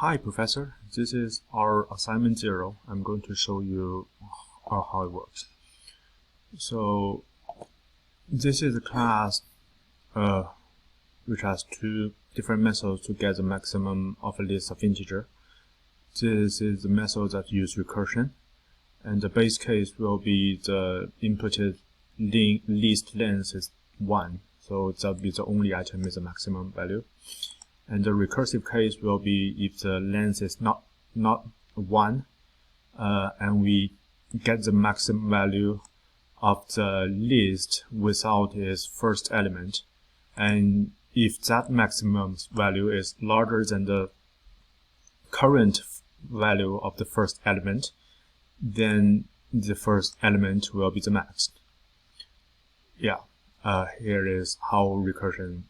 Hi, Professor. This is our assignment 0. I'm going to show you how it works. So, this is a class which has two different methods to get the maximum of a list of integer. This is the method that uses recursion, and the base case will be the inputted list length is 1, so that will be the only item with the maximum value. And the recursive case will be if the length is not 1, and we get the maximum value of the list without its first element. And if that maximum value is larger than the current value of the first element, then the first element will be the max. Here is how recursion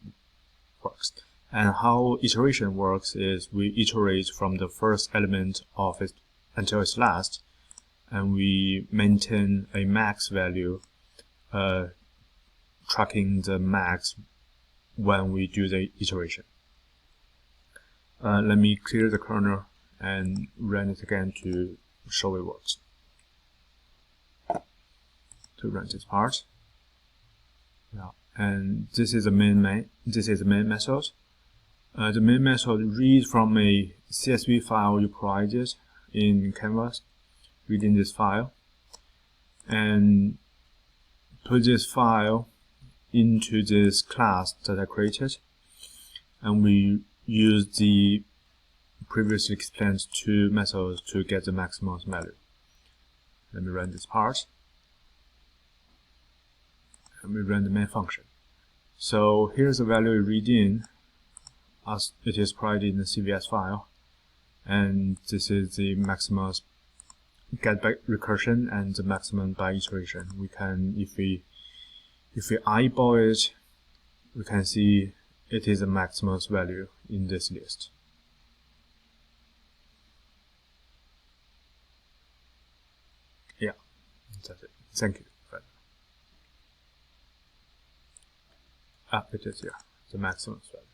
works. And how iteration works is we iterate from the first element of it until its last, and we maintain a max value, tracking the max when we do the iteration. Let me clear the kernel and run it again to show it works. To run this part, and this is the main method. The main method reads from a CSV file you provided in Canvas, reading this file, and put this file into this class that I created, and we use the previously explained two methods to get the maximum value. Let me run this part, and we run the main function. So here's the value you read in, as it is provided in the CVS file, and this is the maximum get by recursion and the maximum by iteration. We can, if we eyeball it, we can see it is a maximum value in this list. Yeah, that's it. Thank you. It is here, the maximum value.